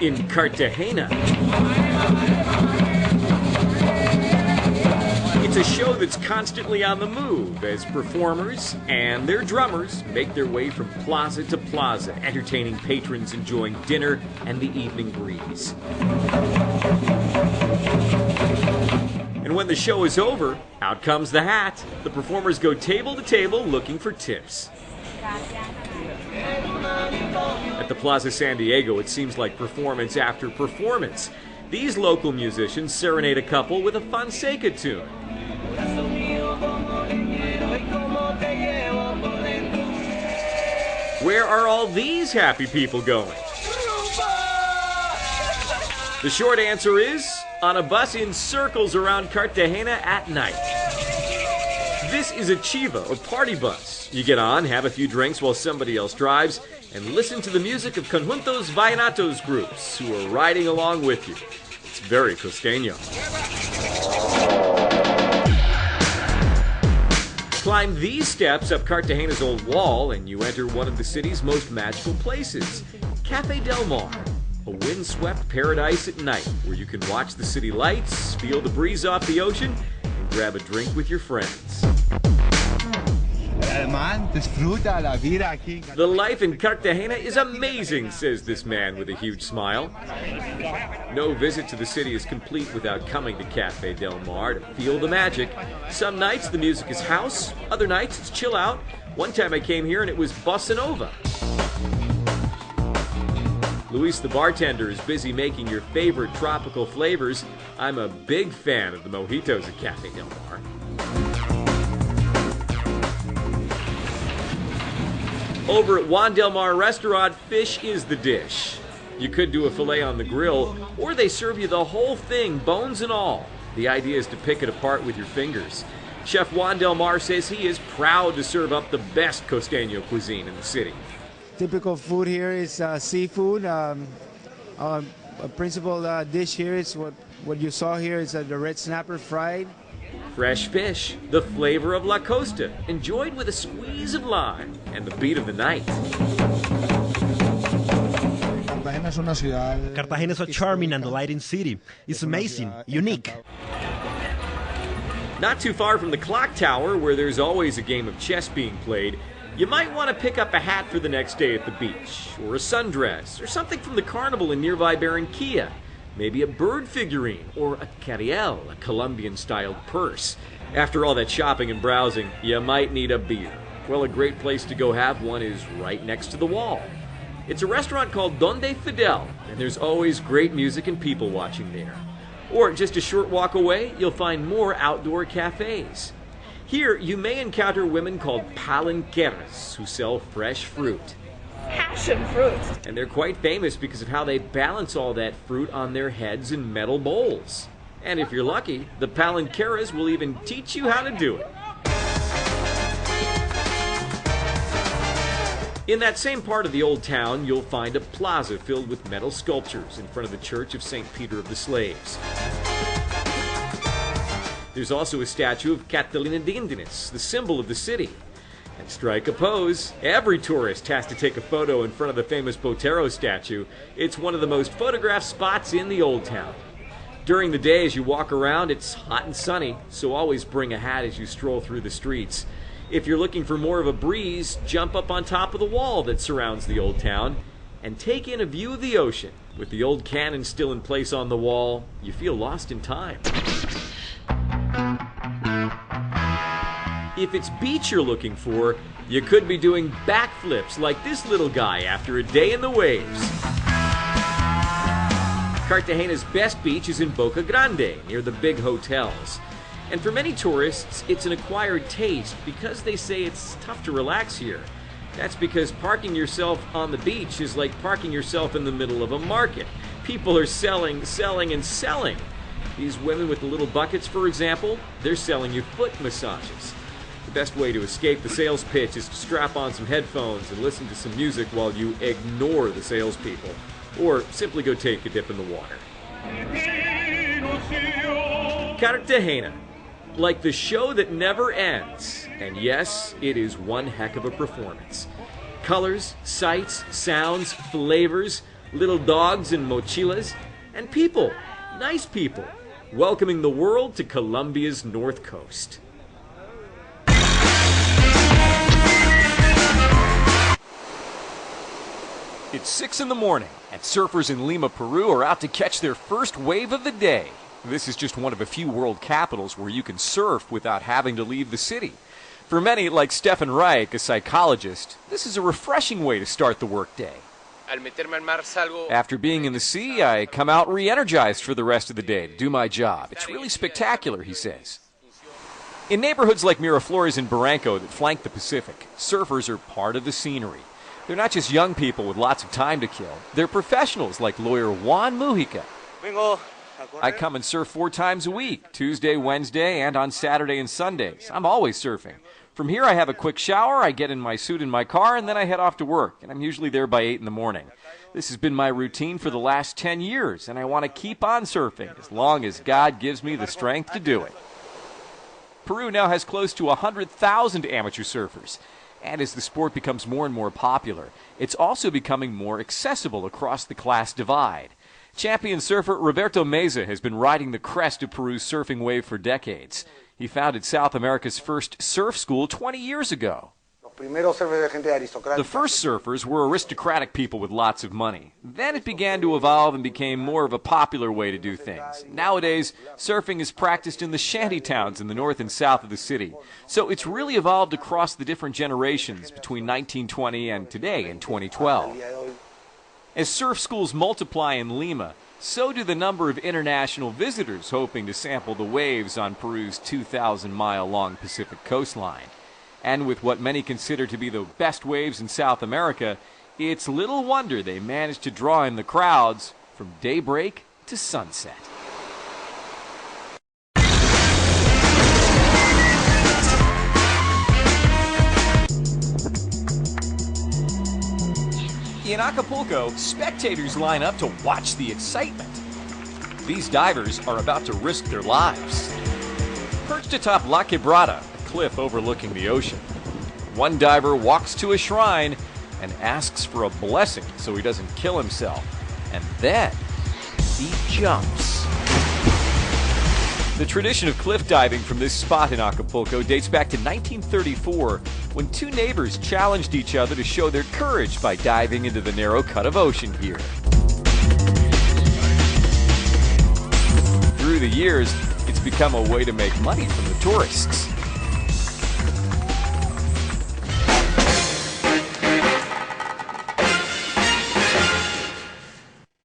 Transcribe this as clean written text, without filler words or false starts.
in Cartagena. It's a show that's constantly on the move as performers and their drummers make their way from plaza to plaza, entertaining patrons enjoying dinner and the evening breeze. And when the show is over, out comes the hat. The performers go table to table looking for tips. At the Plaza San Diego, it seems like performance after performance. These local musicians serenade a couple with a Fonseca tune. Where are all these happy people going? The short answer is, on a bus in circles around Cartagena at night. This is a chiva, or party bus. You get on, have a few drinks while somebody else drives, and listen to the music of conjuntos vallenatos groups who are riding along with you. It's very costeño. Climb these steps up Cartagena's old wall and you enter one of the city's most magical places, Cafe Del Mar, a windswept paradise at night where you can watch the city lights, feel the breeze off the ocean, and grab a drink with your friends. The life in Cartagena is amazing, says this man with a huge smile. No visit to the city is complete without coming to Cafe Del Mar to feel the magic. Some nights the music is house, other nights it's chill out. One time I came here and it was bossa nova. Luis the bartender is busy making your favorite tropical flavors. I'm a big fan of the mojitos at Cafe Del Mar. Over at Juan Del Mar restaurant, fish is the dish. You could do a filet on the grill, or they serve you the whole thing, bones and all. The idea is to pick it apart with your fingers. Chef Juan Del Mar says he is proud to serve up the best costeño cuisine in the city. Typical food here is seafood. A principal dish here is what you saw here is the red snapper fried. Fresh fish, the flavor of La Costa, enjoyed with a squeeze of lime and the beat of the night. Cartagena is a charming and delighting city. It's amazing, unique. Not too far from the clock tower, where there's always a game of chess being played, you might want to pick up a hat for the next day at the beach, or a sundress, or something from the carnival in nearby Barranquilla. Maybe a bird figurine, or a carriel, a Colombian-styled purse. After all that shopping and browsing, you might need a beer. Well, a great place to go have one is right next to the wall. It's a restaurant called Donde Fidel, and there's always great music and people watching there. Or just a short walk away, you'll find more outdoor cafes. Here, you may encounter women called palenqueras who sell fresh fruit. Passion fruit. And they're quite famous because of how they balance all that fruit on their heads in metal bowls. And if you're lucky, the palenqueras will even teach you how to do it. In that same part of the old town, you'll find a plaza filled with metal sculptures in front of the Church of St. Peter of the Slaves. There's also a statue of Catalina de Indias, the symbol of the city. And strike a pose. Every tourist has to take a photo in front of the famous Botero statue. It's one of the most photographed spots in the old town. During the day as you walk around, it's hot and sunny, so always bring a hat as you stroll through the streets. If you're looking for more of a breeze, jump up on top of the wall that surrounds the old town and take in a view of the ocean. With the old cannon still in place on the wall, you feel lost in time. If it's beach you're looking for, you could be doing backflips like this little guy after a day in the waves. Cartagena's best beach is in Boca Grande, near the big hotels. And for many tourists, it's an acquired taste because they say it's tough to relax here. That's because parking yourself on the beach is like parking yourself in the middle of a market. People are selling, selling, and selling. These women with the little buckets, for example, they're selling you foot massages. The best way to escape the sales pitch is to strap on some headphones and listen to some music while you ignore the salespeople. Or simply go take a dip in the water. Cartagena, like the show that never ends. And yes, it is one heck of a performance. Colors, sights, sounds, flavors, little dogs in mochilas, and people, nice people, welcoming the world to Colombia's north coast. It's 6 in the morning, and surfers in Lima, Peru are out to catch their first wave of the day. This is just one of a few world capitals where you can surf without having to leave the city. For many, like Stefan Reich, a psychologist, this is a refreshing way to start the workday. After being in the sea, I come out re-energized for the rest of the day to do my job. It's really spectacular, he says. In neighborhoods like Miraflores and Barranco that flank the Pacific, surfers are part of the scenery. They're not just young people with lots of time to kill. They're professionals like lawyer Juan Mujica. I come and surf 4 times a week, Tuesday, Wednesday, and on Saturday and Sundays. I'm always surfing. From here, I have a quick shower, I get in my suit in my car, and then I head off to work. And I'm usually there by 8 in the morning. This has been my routine for the last 10 years, and I want to keep on surfing as long as God gives me the strength to do it. Peru now has close to 100,000 amateur surfers. And as the sport becomes more and more popular, it's also becoming more accessible across the class divide. Champion surfer Roberto Meza has been riding the crest of Peru's surfing wave for decades. He founded South America's first surf school 20 years ago. The first surfers were aristocratic people with lots of money. Then it began to evolve and became more of a popular way to do things. Nowadays, surfing is practiced in the shanty towns in the north and south of the city. So it's really evolved across the different generations between 1920 and today in 2012. As surf schools multiply in Lima, so do the number of international visitors hoping to sample the waves on Peru's 2,000-mile-long Pacific coastline. And with what many consider to be the best waves in South America, it's little wonder they managed to draw in the crowds from daybreak to sunset. In Acapulco, spectators line up to watch the excitement. These divers are about to risk their lives. Perched atop La Quebrada, cliff overlooking the ocean, one diver walks to a shrine and asks for a blessing so he doesn't kill himself. And then he jumps. The tradition of cliff diving from this spot in Acapulco dates back to 1934 when 2 neighbors challenged each other to show their courage by diving into the narrow cut of ocean here. Through the years, it's become a way to make money from the tourists.